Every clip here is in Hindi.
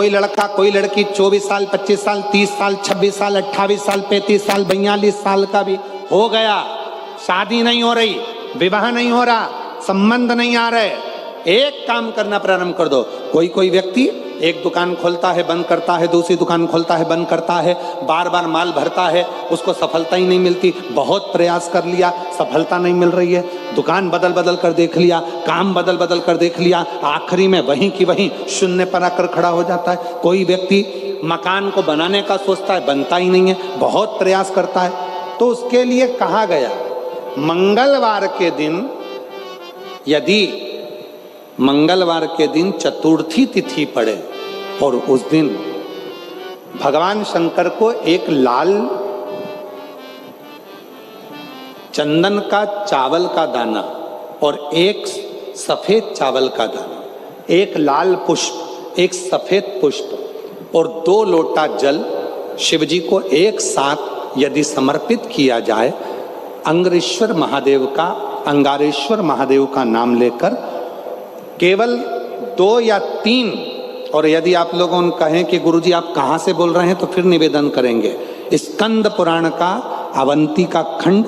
कोई लड़का कोई लड़की 24 साल 25 साल 30 साल 26 साल 28 साल 35 साल 42 साल का भी हो गया, शादी नहीं हो रही, विवाह नहीं हो रहा, संबंध नहीं आ रहे, एक काम करना प्रारंभ कर दो। कोई व्यक्ति एक दुकान खोलता है बंद करता है, दूसरी दुकान खोलता है बंद करता है, बार बार माल भरता है, उसको सफलता ही नहीं मिलती, बहुत प्रयास कर लिया, सफलता नहीं मिल रही है, दुकान बदल बदल कर देख लिया, काम बदल बदल कर देख लिया, आखिरी में वहीं की वहीं शून्य पर आकर खड़ा हो जाता है। कोई व्यक्ति मकान को बनाने का सोचता है, बनता ही नहीं है, बहुत प्रयास करता है, तो उसके लिए कहा गया मंगलवार के दिन, यदि मंगलवार के दिन चतुर्थी तिथि पड़े और उस दिन भगवान शंकर को एक लाल चंदन का चावल का दाना और एक सफेद चावल का दाना, एक लाल पुष्प, एक सफेद पुष्प और 2 लोटा जल शिव जी को एक साथ यदि समर्पित किया जाए, अंगारेश्वर महादेव का नाम लेकर केवल 2 या 3, और यदि आप लोगों कहें कि गुरुजी आप कहाँ से बोल रहे हैं तो फिर निवेदन करेंगे, स्कंद पुराण का अवंती का खंड,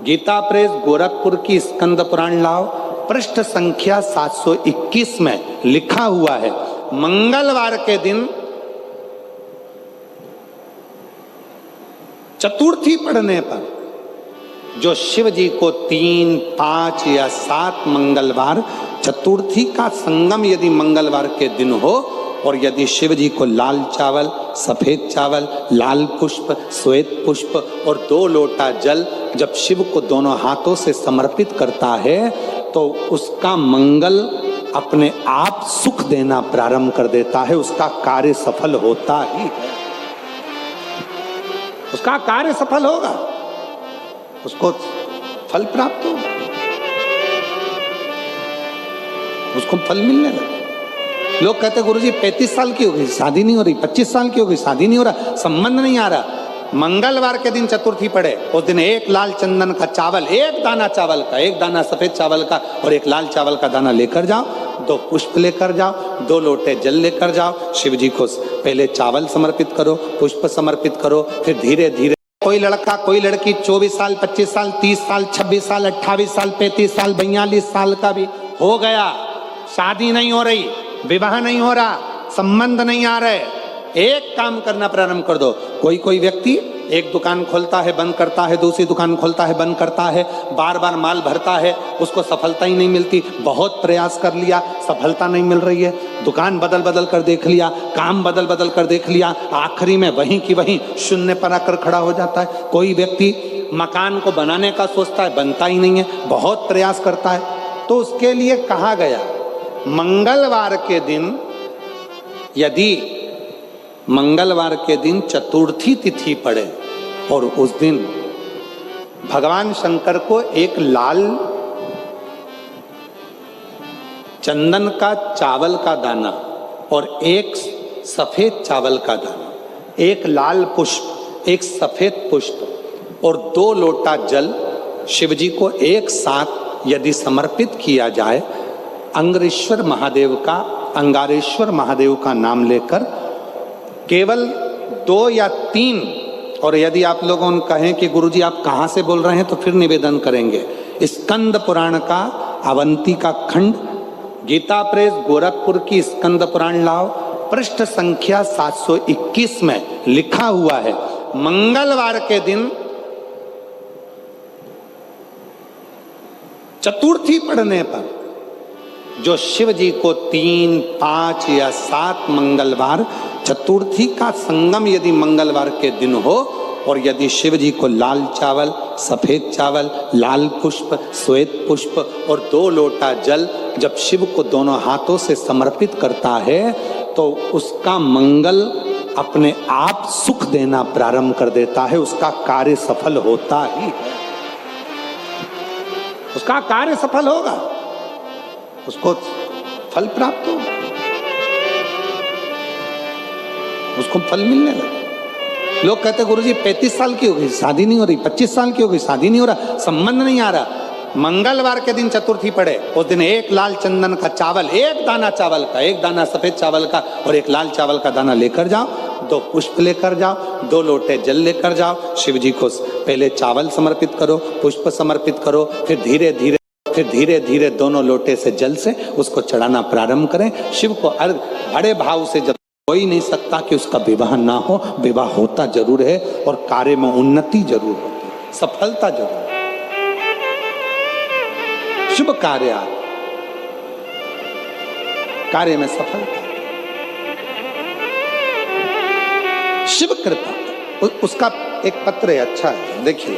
गीता प्रेस गोरखपुर की स्कंद पुराण लाओ, पृष्ठ संख्या 721 में लिखा हुआ है, मंगलवार के दिन चतुर्थी पढ़ने पर जो शिव जी को 3, 5 या 7 मंगलवार चतुर्थी का संगम यदि मंगलवार के दिन हो, और यदि शिव जी को लाल चावल, सफेद चावल, लाल पुष्प, श्वेत पुष्प और 2 लोटा जल जब शिव को दोनों हाथों से समर्पित करता है तो उसका मंगल अपने आप सुख देना प्रारंभ कर देता है, उसका कार्य सफल होता ही, उसका कार्य सफल होगा, उसको फल प्राप्त होगा, उसको फल मिलने लगे। लोग कहते गुरुजी 35 साल की हो गई शादी नहीं हो रही, 25 साल की हो गई शादी नहीं हो रहा, संबंध नहीं आ रहा। मंगलवार के दिन चतुर्थी पड़े, उस दिन एक लाल चंदन का चावल, एक दाना चावल का, एक दाना सफेद चावल का और एक लाल चावल का दाना लेकर जाओ, 2 पुष्प लेकर जाओ, 2 लोटे जल लेकर जाओ, शिव जी को पहले चावल समर्पित करो, पुष्प समर्पित करो, फिर धीरे धीरे कोई लड़का कोई लड़की 24 साल 25 साल 30 साल 26 साल 28 साल 35 साल 42 साल का भी हो गया, शादी नहीं हो रही, विवाह नहीं हो रहा, संबंध नहीं आ रहे, एक काम करना प्रारंभ कर दो। कोई व्यक्ति एक दुकान खोलता है बंद करता है, दूसरी दुकान खोलता है बंद करता है, बार बार माल भरता है, उसको सफलता ही नहीं मिलती, बहुत प्रयास कर लिया, सफलता नहीं मिल रही है, दुकान बदल बदल कर देख लिया, काम बदल बदल कर देख लिया, आखिरी में वहीं की वहीं शून्य पर आकर खड़ा हो जाता है। कोई व्यक्ति मकान को बनाने का सोचता है, बनता ही नहीं है, बहुत प्रयास करता है, तो उसके लिए कहा गया मंगलवार के दिन, यदि मंगलवार के दिन चतुर्थी तिथि पड़े और उस दिन भगवान शंकर को एक लाल चंदन का चावल का दाना और एक सफेद चावल का दाना, एक लाल पुष्प, एक सफेद पुष्प और 2 लोटा जल शिव जी को एक साथ यदि समर्पित किया जाए, अंगारेश्वर महादेव का नाम लेकर केवल 2 या 3, और यदि आप लोगों कहें कि गुरुजी आप कहाँ से बोल रहे हैं तो फिर निवेदन करेंगे, स्कंद पुराण का अवंती का खंड, गीता प्रेस गोरखपुर की स्कंद पुराण लाओ, पृष्ठ संख्या 721 में लिखा हुआ है, मंगलवार के दिन चतुर्थी पढ़ने पर जो शिव जी को 3, 5 या 7 मंगलवार चतुर्थी का संगम यदि मंगलवार के दिन हो, और यदि शिव जी को लाल चावल, सफेद चावल, लाल पुष्प, श्वेत पुष्प और 2 लोटा जल जब शिव को दोनों हाथों से समर्पित करता है तो उसका मंगल अपने आप सुख देना प्रारंभ कर देता है, उसका कार्य सफल होता ही, उसका कार्य सफल होगा, उसको फल प्राप्त होगा, उसको फल मिलने लगे। लोग कहते गुरुजी 35 साल की हो गई शादी नहीं हो रही, 25 साल की हो गई शादी नहीं हो रहा, संबंध नहीं आ रहा, मंगलवार के दिन चतुर्थी पड़े उस दिन एक लाल चंदन का चावल, एक दाना चावल का, एक दाना सफेद चावल का और एक लाल चावल का दाना लेकर जाओ, 2 पुष्प लेकर जाओ, 2 लोटे जल लेकर जाओ। शिव जी को पहले चावल समर्पित करो, पुष्प समर्पित करो, फिर धीरे धीरे दोनों लोटे से जल से उसको चढ़ाना प्रारंभ करें। शिव को अर्घ बड़े भाव से, जब कोई नहीं सकता कि उसका विवाह ना हो, विवाह होता जरूर है और कार्य में उन्नति जरूर होती है, सफलता जरूर है। शुभ कार्य में सफलता, शिव कृपा। उसका एक पत्र है, अच्छा है, देखिए।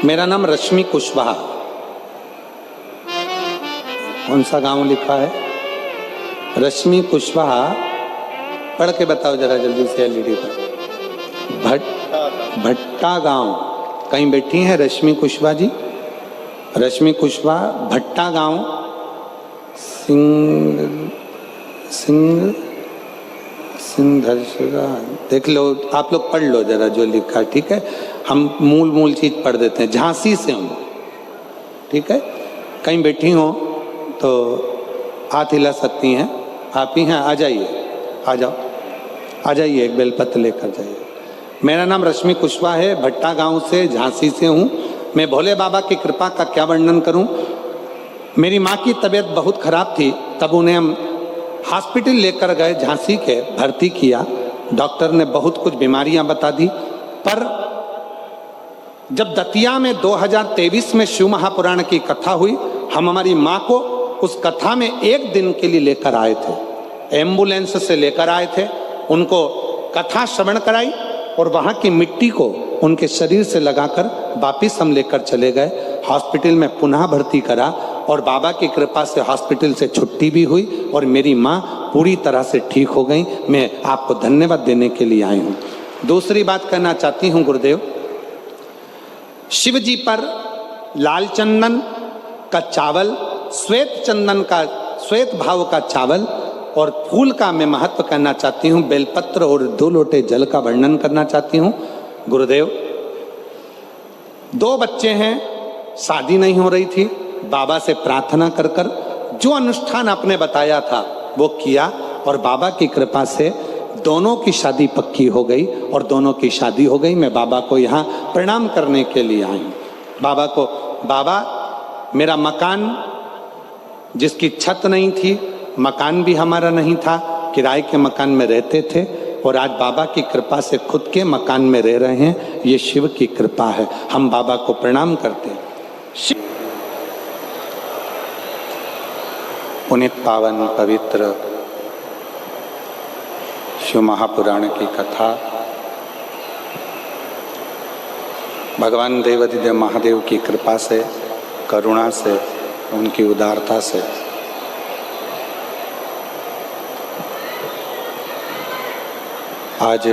मेरा नाम रश्मि कुशवाहा। कौन सा गांव लिखा है? रश्मि कुशवाहा। पढ़ के बताओ जरा जल्दी से एलईडी पर। भट्टा गांव। कहीं बैठी हैं रश्मि कुशवाहा जी? रश्मि कुशवाहा, भट्टा गांव, सिंधरसरा। देख लो, आप लोग पढ़ लो जरा जो लिखा, ठीक है? हम मूल चीज पढ़ देते हैं। झांसी से हूँ, ठीक है? कहीं बैठी हो तो हाथ हिला सकती हैं। आप ही हैं, आ जाइए, आ जाइए, एक बेलपत्र लेकर जाइए। मेरा नाम रश्मि कुशवाहा है, भट्टा गांव से, झांसी से हूँ। मैं भोले बाबा की कृपा का क्या वर्णन करूँ। मेरी माँ की तबीयत बहुत खराब थी, तब उन्हें हम हॉस्पिटल लेकर गए, झांसी के, भर्ती किया। डॉक्टर ने बहुत कुछ बीमारियां बता दी, पर जब दतिया में 2023 में शिव महापुराण की कथा हुई, हम हमारी माँ को उस कथा में 1 दिन के लिए लेकर आए थे। एम्बुलेंस से लेकर आए थे, उनको कथा श्रवण कराई और वहाँ की मिट्टी को उनके शरीर से लगाकर वापिस हम लेकर चले गए। हॉस्पिटल में पुनः भर्ती करा और बाबा की कृपा से हॉस्पिटल से छुट्टी भी हुई और मेरी माँ पूरी तरह से ठीक हो गई। मैं आपको धन्यवाद देने के लिए आई हूँ। दूसरी बात कहना चाहती हूँ, गुरुदेव, शिव जी पर लाल चंदन का चावल, श्वेत भाव का चावल और फूल का मैं महत्व कहना चाहती हूँ। बेलपत्र और 2 लोटे जल का वर्णन करना चाहती हूँ। गुरुदेव, 2 बच्चे हैं, शादी नहीं हो रही थी। बाबा से प्रार्थना कर जो अनुष्ठान आपने बताया था वो किया और बाबा की कृपा से दोनों की शादी पक्की हो गई और दोनों की शादी हो गई। मैं बाबा को यहाँ प्रणाम करने के लिए आई हूँ। बाबा, मेरा मकान, जिसकी छत नहीं थी, मकान भी हमारा नहीं था, किराए के मकान में रहते थे और आज बाबा की कृपा से खुद के मकान में रह रहे हैं। ये शिव की कृपा है। हम बाबा को प्रणाम करते हैं। पुनित पावन पवित्र शिव महापुराण की कथा भगवान देवाधिदेव महादेव की कृपा से, करुणा से, उनकी उदारता से आज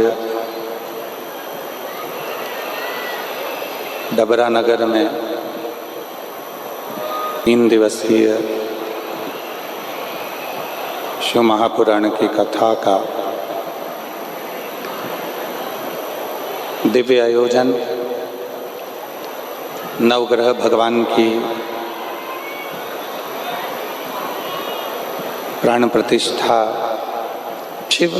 डबरा नगर में 3 दिवसीय शिव महापुराण की कथा का दिव्य आयोजन, नवग्रह भगवान की प्राण प्रतिष्ठा, शिव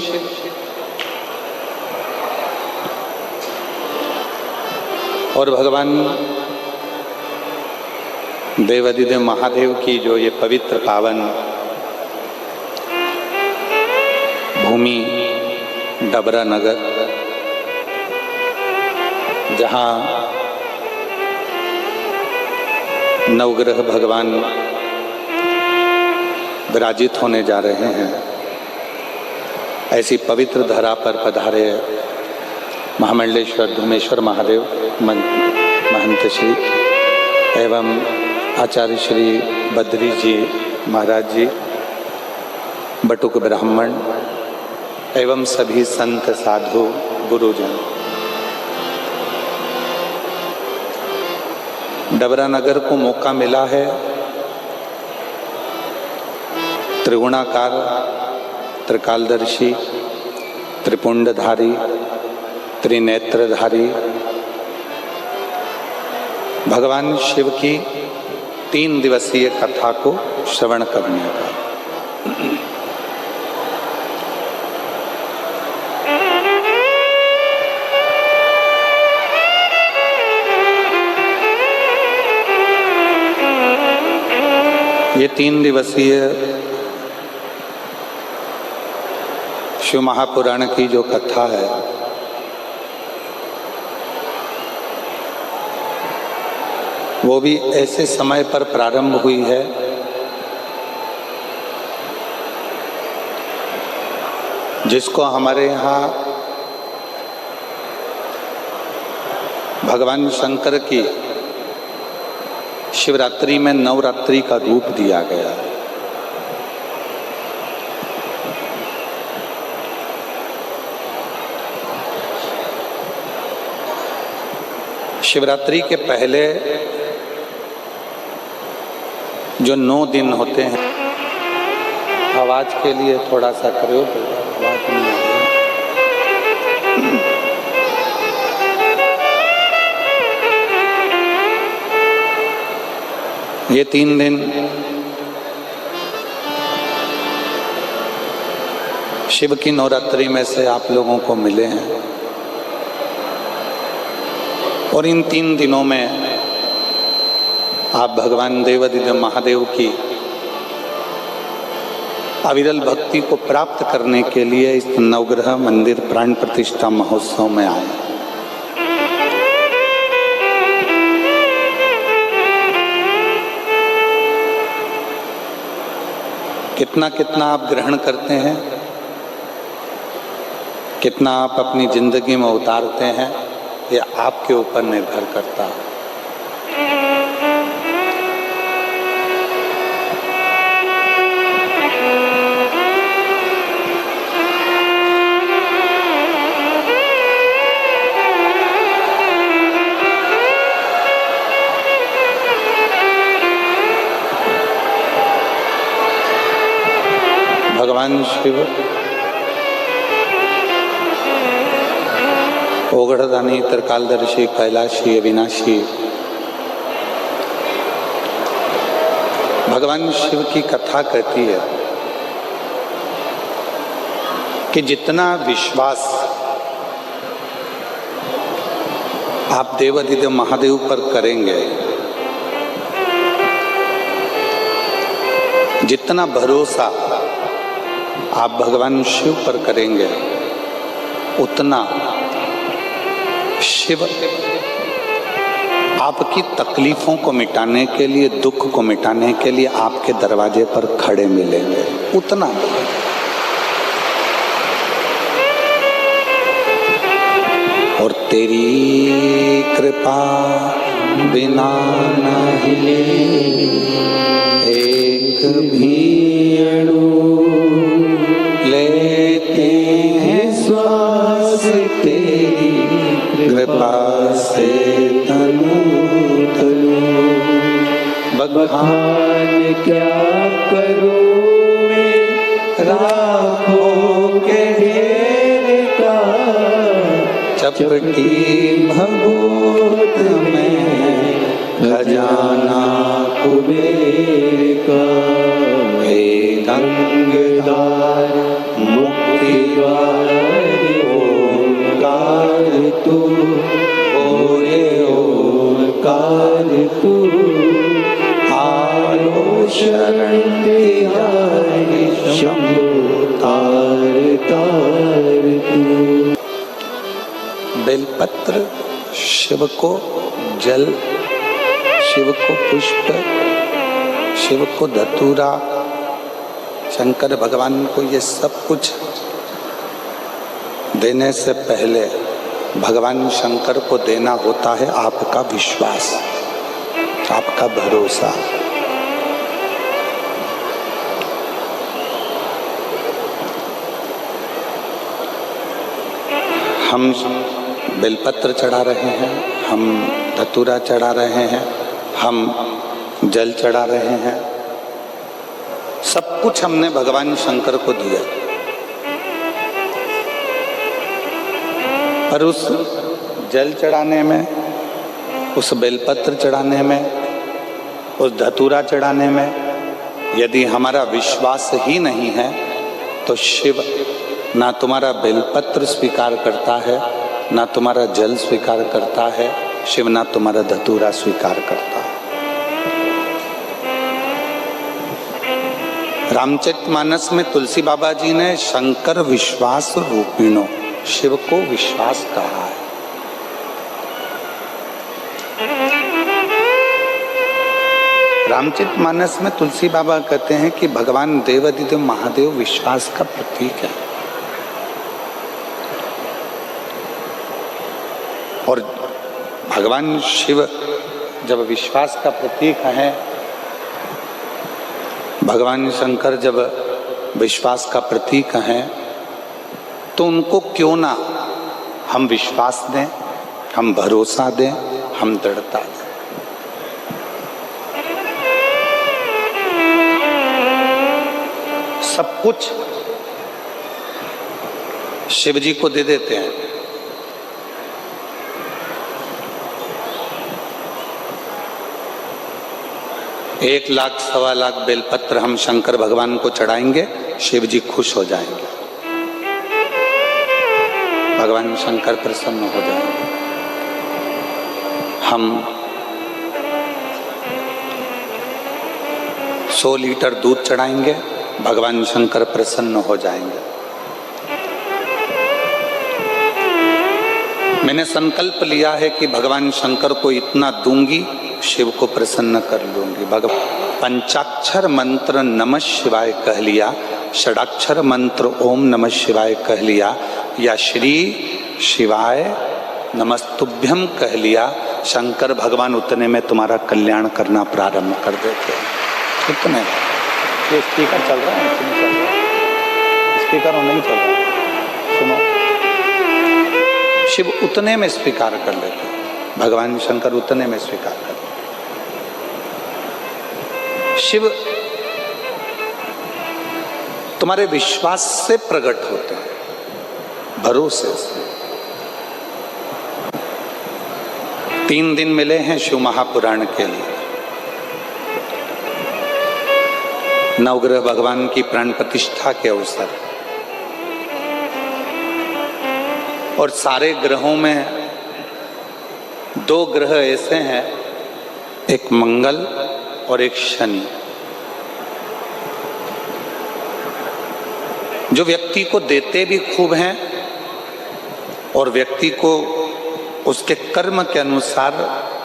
और भगवान देवाधिदेव महादेव की जो ये पवित्र पावन भूमि डबरा नगर, जहाँ नवग्रह भगवान विराजित होने जा रहे हैं, ऐसी पवित्र धरा पर पधारे महामंडलेश्वर धूमेश्वर महादेव महंत श्री एवं आचार्य श्री बद्री जी महाराज जी बटुक ब्राह्मण एवं सभी संत साधु गुरुजन, डबरा नगर को मौका मिला है त्रिगुणाकार, त्रिकालदर्शी, त्रिपुंडधारी, त्रिनेत्रधारी भगवान शिव की 3 दिवसीय कथा को श्रवण करने का। ये 3 दिवसीय शिव महापुराण की जो कथा है, वो भी ऐसे समय पर प्रारंभ हुई है जिसको हमारे यहाँ भगवान शंकर की शिवरात्रि में नवरात्रि का रूप दिया गया। शिवरात्रि के पहले जो 9 दिन होते हैं, आवाज के लिए थोड़ा सा करो, आवाज नहीं आ रही। ये 3 दिन शिव की नवरात्रि में से आप लोगों को मिले हैं और इन 3 दिनों में आप भगवान देवाधिदेव महादेव की अविरल भक्ति को प्राप्त करने के लिए इस नवग्रह मंदिर प्राण प्रतिष्ठा महोत्सव में आए। कितना कितना आप ग्रहण करते हैं, कितना आप अपनी जिंदगी में उतारते हैं, ये आपके ऊपर निर्भर करता है। भगवान शिव ओगढ़दानी, त्रिकालदर्शी, कैलाशी, अविनाशी, भगवान शिव की कथा कहती है कि जितना विश्वास आप देवाधिदेव महादेव पर करेंगे, जितना भरोसा आप भगवान शिव पर करेंगे, उतना शिव आपकी तकलीफों को मिटाने के लिए, दुख को मिटाने के लिए आपके दरवाजे पर खड़े मिलेंगे। उतना और तेरी कृपा बिना न हिले एक भी अणु, लेते हैं श्वास तेरी कृपा से तनु तनु। बखान क्या करूं मैं राखों के ढेर का, चपटी भभूत में खजाना कुबेर का। हे गंगदार मुक्ति द्वार ओंकार तू, बोले ओंकार तू, आयो शरण तिहारी शंभु तार तार तू। बेलपत्र, शिव को जल, शिव को पुष्प, शिव को धतूरा, शंकर भगवान को ये सब कुछ देने से पहले भगवान शंकर को देना होता है आपका विश्वास, आपका भरोसा। हम बेलपत्र चढ़ा रहे हैं, हम धतूरा चढ़ा रहे हैं, हम जल चढ़ा रहे हैं, सब कुछ हमने भगवान शंकर को दिया। पर उस जल चढ़ाने में, उस बेलपत्र चढ़ाने में, उस धतूरा चढ़ाने में यदि हमारा विश्वास ही नहीं है तो शिव ना तुम्हारा बेलपत्र स्वीकार करता है, ना तुम्हारा जल स्वीकार करता है, शिव ना तुम्हारा धतूरा स्वीकार करता है। रामचरितमानस में तुलसी बाबा जी ने शंकर विश्वास रूपिणो, शिव को विश्वास कहा है। रामचरितमानस में तुलसी बाबा कहते हैं कि भगवान देवाधिदेव महादेव विश्वास का प्रतीक है। और भगवान शिव जब विश्वास का प्रतीक है, भगवान शंकर जब विश्वास का प्रतीक हैं, तो उनको क्यों ना हम विश्वास दें, हम भरोसा दें, हम दृढ़ता दें। सब कुछ शिव जी को दे देते हैं। एक लाख सवा लाख बेलपत्र हम शंकर भगवान को चढ़ाएंगे, शिव जी खुश हो जाएंगे, भगवान शंकर प्रसन्न हो जाएंगे। हम 100 लीटर दूध चढ़ाएंगे, भगवान शंकर प्रसन्न हो जाएंगे। मैंने संकल्प लिया है कि भगवान शंकर को इतना दूंगी, शिव को प्रसन्न कर लूंगी। पंचाक्षर मंत्र नमः शिवाय कह लिया, षडाक्षर मंत्र ओम नमः शिवाय कह लिया, या श्री शिवाय नमस्तुभ्यम कह लिया, शंकर भगवान उतने में तुम्हारा कल्याण करना प्रारंभ कर देते हैं। इतने ये स्पीकर चल रहा है, चल रहा है, स्पीकर नहीं चल रहा है, सुनो। शिव उतने में स्वीकार कर लेते हैं, भगवान शंकर उतने में स्वीकार कर लेते। शिव तुम्हारे विश्वास से प्रकट होते हैं, भरोसे से। 3 दिन मिले हैं शिव महापुराण के लिए। नवग्रह भगवान की प्राण प्रतिष्ठा के अवसर, और सारे ग्रहों में 2 ग्रह ऐसे हैं, एक मंगल और एक शनि, जो व्यक्ति को देते भी खूब हैं और व्यक्ति को उसके कर्म के अनुसार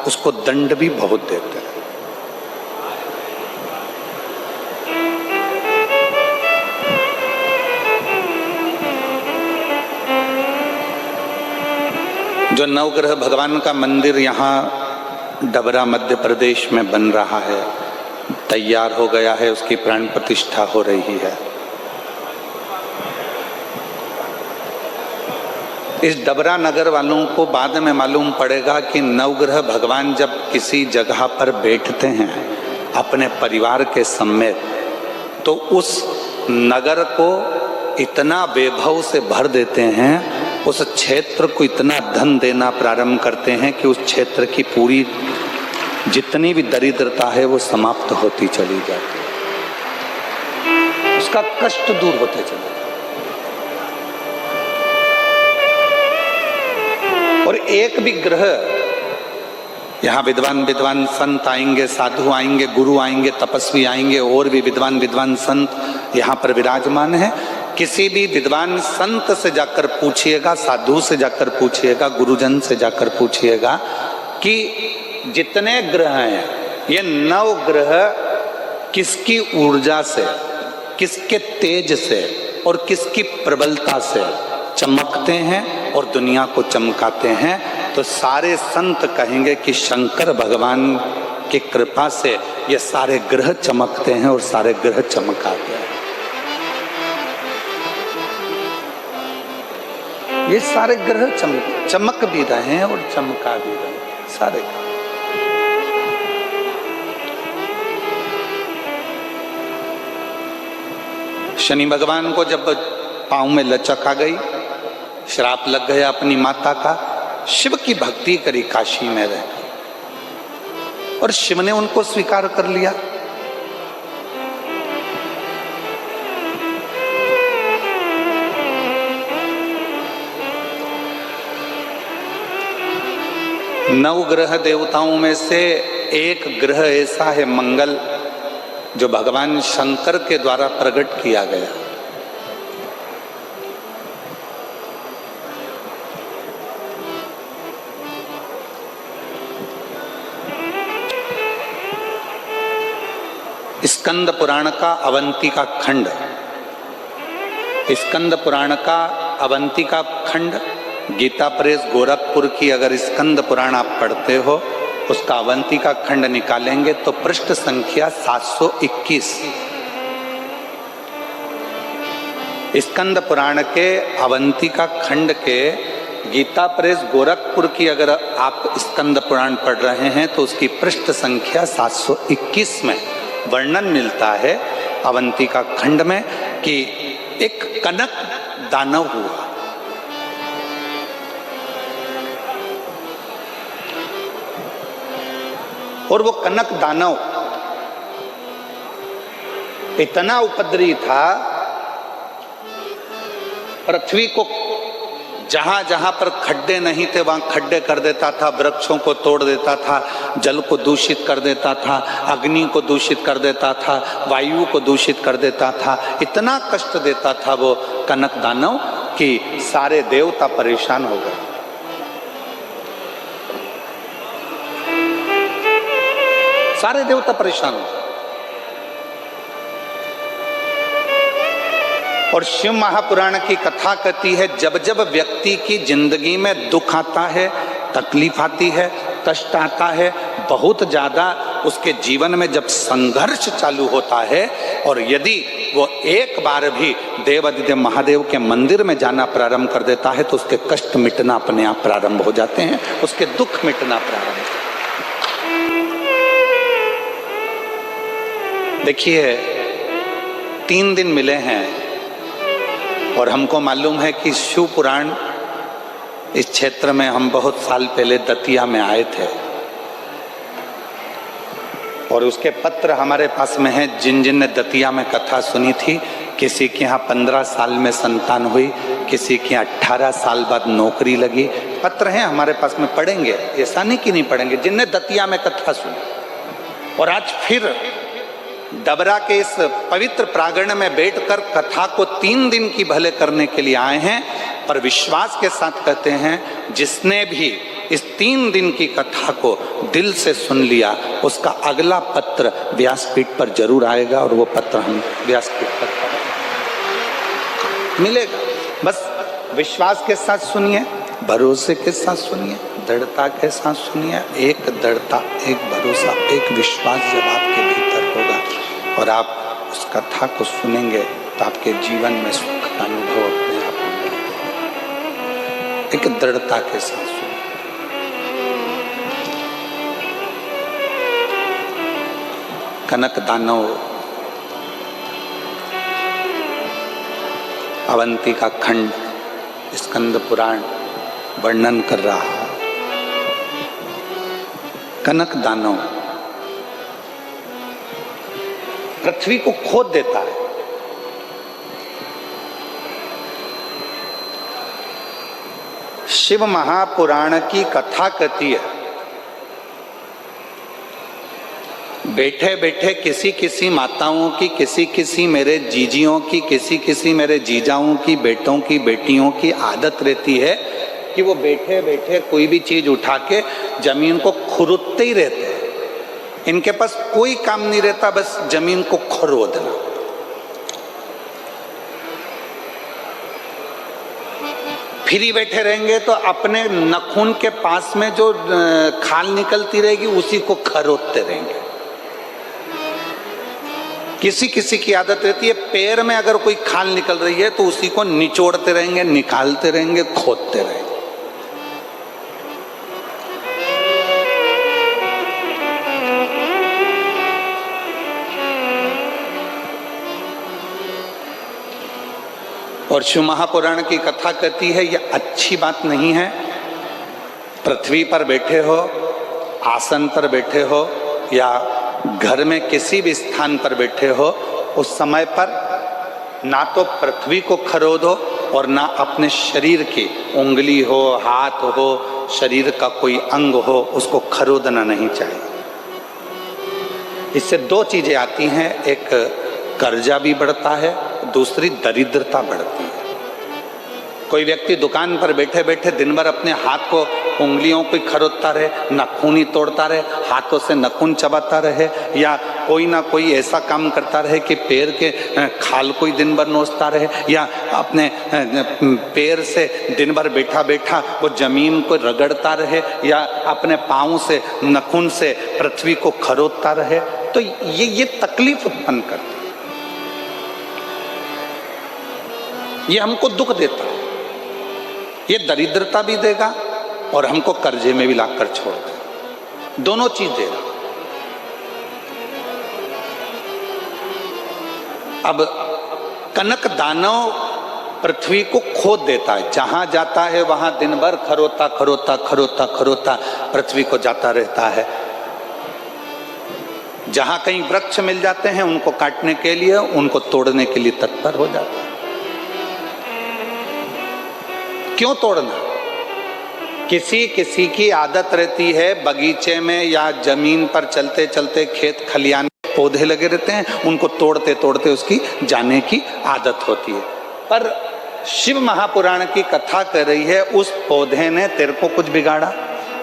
उसको दंड भी बहुत देते हैं। जो नवग्रह भगवान का मंदिर यहाँ डबरा मध्य प्रदेश में बन रहा है, तैयार हो गया है, उसकी प्राण प्रतिष्ठा हो रही है। इस डबरा नगर वालों को बाद में मालूम पड़ेगा कि नवग्रह भगवान जब किसी जगह पर बैठते हैं अपने परिवार के समेत, तो उस नगर को इतना वैभव से भर देते हैं, उस क्षेत्र को इतना धन देना प्रारंभ करते हैं कि उस क्षेत्र की पूरी जितनी भी दरिद्रता है वो समाप्त होती चली जाती है, उसका कष्ट दूर होते चले जाते। और एक भी ग्रह, यहाँ विद्वान संत आएंगे, साधु आएंगे, गुरु आएंगे, तपस्वी आएंगे, और भी विद्वान संत यहाँ पर विराजमान है। किसी भी विद्वान संत से जाकर पूछिएगा, साधु से जाकर पूछिएगा, गुरुजन से जाकर पूछिएगा कि जितने ग्रह हैं, ये 9 ग्रह किसकी ऊर्जा से, किसके तेज से और किसकी प्रबलता से चमकते हैं और दुनिया को चमकाते हैं, तो सारे संत कहेंगे कि शंकर भगवान की कृपा से ये सारे ग्रह चमकते हैं और सारे ग्रह चमकाते हैं। ये सारे ग्रह चमक भी रहे हैं और चमका भी रहे हैं सारे। शनि भगवान को जब पांव में लचक आ गई, श्राप लग गया अपनी माता का, शिव की भक्ति करी, काशी में रह गई और शिव ने उनको स्वीकार कर लिया। नव ग्रह देवताओं में से एक ग्रह ऐसा है मंगल, जो भगवान शंकर के द्वारा प्रकट किया गया। स्कंद पुराण का अवंतिका खंड, स्कंद पुराण का अवंतिका खंड, गीता प्रेस गोरखपुर की अगर स्कंद पुराण आप पढ़ते हो, उसका अवंतिका खंड निकालेंगे तो पृष्ठ संख्या 721। स्कंद पुराण के अवंतिका खंड के गीता प्रेस गोरखपुर की अगर आप स्कंद पुराण पढ़ रहे हैं तो उसकी पृष्ठ संख्या 721 में वर्णन मिलता है अवंतिका खंड में कि एक कनक दानव हुआ। और वो कनक दानव इतना उपद्रवी था, पृथ्वी को जहां जहां पर खड्डे नहीं थे वहां खड्डे कर देता था, वृक्षों को तोड़ देता था, जल को दूषित कर देता था, अग्नि को दूषित कर देता था, वायु को दूषित कर देता था। इतना कष्ट देता था वो कनक दानव कि सारे देवता परेशान हो गए। सारे देवता परेशान हो गए। और शिव महापुराण की कथा कहती है, जब जब व्यक्ति की जिंदगी में दुख आता है, तकलीफ आती है, कष्ट आता है, बहुत ज्यादा उसके जीवन में जब संघर्ष चालू होता है, और यदि वो एक बार भी देवादिदेव महादेव के मंदिर में जाना प्रारंभ कर देता है तो उसके कष्ट मिटना अपने आप प्रारंभ हो जाते हैं, उसके दुख मिटना प्रारंभ। देखिए 3 दिन मिले हैं और हमको मालूम है कि शिव पुराण इस क्षेत्र में हम बहुत साल पहले दतिया में आए थे और उसके पत्र हमारे पास में हैं। जिन जिन ने दतिया में कथा सुनी थी, किसी के यहाँ 15 साल में संतान हुई, किसी के यहाँ 18 साल बाद नौकरी लगी, पत्र हैं हमारे पास में, पढ़ेंगे, ऐसा नहीं कि नहीं पढ़ेंगे, जिनने दतिया में कथा सुनी। और आज फिर डबरा के इस पवित्र प्रांगण में बैठकर कथा को 3 दिन की भले करने के लिए आए हैं, पर विश्वास के साथ कहते हैं जिसने भी इस 3 दिन की कथा को दिल से सुन लिया, उसका अगला पत्र व्यासपीठ पर जरूर आएगा और वो पत्र हम व्यासपीठ पर मिलेगा। बस विश्वास के साथ सुनिए, भरोसे के साथ सुनिए, दृढ़ता के साथ सुनिए। एक दृढ़ता, एक भरोसा, एक विश्वास जब आपके भीतर होगा और आप उस कथा को सुनेंगे तो आपके जीवन में सुख का अनुभव अपने आप होगा। एक दृढ़ता के साथ सुनिए। कनक दानव अवंतिका खंड स्कंद पुराण वर्णन कर रहा है। कनक दानव पृथ्वी को खोद देता है। शिव महापुराण की कथा कहती है, बैठे बैठे किसी किसी माताओं की, किसी किसी मेरे जीजियों की, किसी किसी मेरे जीजाओं की, बेटों की, बेटियों की आदत रहती है कि वो बैठे बैठे कोई भी चीज उठा के जमीन को खुरदते ही रहते हैं। इनके पास कोई काम नहीं रहता, बस जमीन को खुरदना। फ्री बैठे रहेंगे तो अपने नाखून के पास में जो खाल निकलती रहेगी उसी को खरोदते रहेंगे। किसी किसी की आदत रहती है पैर में अगर कोई खाल निकल रही है तो उसी को निचोड़ते रहेंगे, निकालते रहेंगे, खोदते रहेंगे। और शिव महापुराण की कथा कहती है यह अच्छी बात नहीं है। पृथ्वी पर बैठे हो, आसन पर बैठे हो या घर में किसी भी स्थान पर बैठे हो, उस समय पर ना तो पृथ्वी को खरोदो और ना अपने शरीर की उंगली हो, हाथ हो, शरीर का कोई अंग हो, उसको खरोदना नहीं चाहिए। इससे दो चीजें आती हैं, एक कर्जा भी बढ़ता है, दूसरी दरिद्रता बढ़ती है। कोई व्यक्ति दुकान पर बैठे बैठे दिन भर अपने हाथ को, उंगलियों को खरोदता रहे, नाखून ही तोड़ता रहे, हाथों से नाखून चबाता रहे, या कोई ना कोई ऐसा काम करता रहे कि पैर के खाल को ही दिन भर नोचता रहे, या अपने पैर से दिन भर बैठा बैठा वो जमीन को रगड़ता रहे, या अपने पाँव से, नाखून से पृथ्वी को खरोदता रहे, तो ये तकलीफ उत्पन्न करता है। ये हमको दुख देता है, ये दरिद्रता भी देगा और हमको कर्जे में भी लाकर छोड़ देगा। दोनों चीज देगा। अब कनक दानव पृथ्वी को खोद देता है, जहां जाता है वहां दिन भर खरोता खरोता खरोता खरोता पृथ्वी को जाता रहता है। जहां कहीं वृक्ष मिल जाते हैं उनको काटने के लिए, उनको तोड़ने के लिए तत्पर हो जाता है। क्यों तोड़ना? किसी किसी की आदत रहती है बगीचे में या जमीन पर चलते चलते खेत खलियान में पौधे लगे रहते हैं, उनको तोड़ते तोड़ते उसकी जाने की आदत होती है। पर शिव महापुराण की कथा कर रही है उस पौधे ने तेरे को कुछ बिगाड़ा,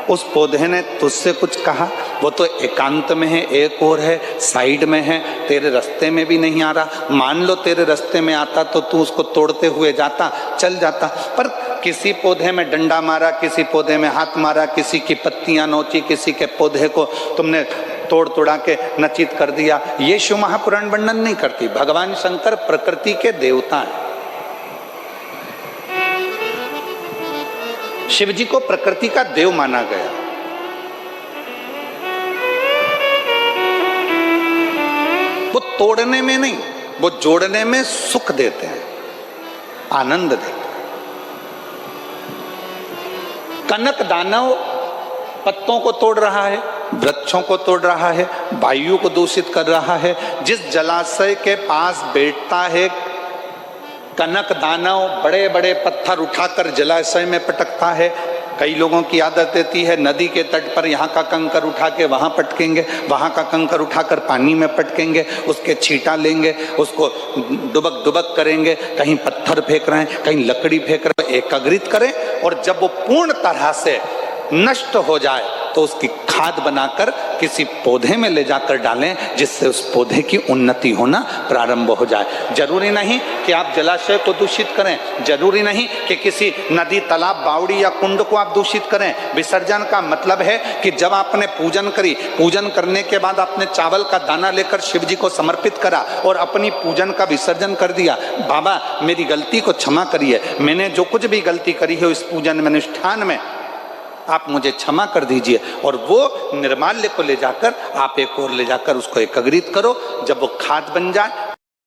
उस पौधे ने तुझसे कुछ कहा, वो तो एकांत में है, एक और है, साइड में है, तेरे रास्ते में भी नहीं आ रहा। मान लो तेरे रास्ते में आता तो तू उसको तोड़ते हुए जाता, चल जाता, पर किसी पौधे में डंडा मारा, किसी पौधे में हाथ मारा, किसी की पत्तियां नोची, किसी के पौधे को तुमने तोड़ तोड़ा के नचित कर दिया। ये शिव महापुराण वर्णन नहीं करती। भगवान शंकर प्रकृति के देवता हैं। शिव जी को प्रकृति का देव माना गया। वो तोड़ने में नहीं, वो जोड़ने में सुख देते हैं, आनंद देते हैं। कनक दानव पत्तों को तोड़ रहा है, वृक्षों को तोड़ रहा है, वायु को दूषित कर रहा है। जिस जलाशय के पास बैठता है कनक दानव, बड़े बड़े पत्थर उठाकर जलाशय में पटकता है। कई लोगों की आदत रहती है नदी के तट पर यहाँ का कंकर उठा के वहाँ पटकेंगे, वहाँ का कंकर उठाकर पानी में पटकेंगे, उसके छींटा लेंगे, उसको डुबक डुबक करेंगे, कहीं पत्थर फेंक रहे हैं, कहीं लकड़ी फेंक रहे हैं, एकत्रित करें और जब वो पूर्ण तरह से नष्ट हो जाए तो उसकी खाद बनाकर किसी पौधे में ले जाकर डालें, जिससे उस पौधे की उन्नति होना प्रारंभ हो जाए। जरूरी नहीं कि आप जलाशय को दूषित करें, जरूरी नहीं कि किसी नदी, तालाब, बावड़ी या कुंड को आप दूषित करें। विसर्जन का मतलब है कि जब आपने पूजन करी, पूजन करने के बाद आपने चावल का दाना लेकर शिव जी को समर्पित करा और अपनी पूजन का विसर्जन कर दिया। बाबा मेरी गलती को क्षमा करिए, मैंने जो कुछ भी गलती करी है इस पूजन में, अनुष्ठान में, आप मुझे क्षमा कर दीजिए। और वो निर्माल्य को ले जाकर आप एक और ले जाकर उसको एकत्रित करो। जब वो खाद बन जाए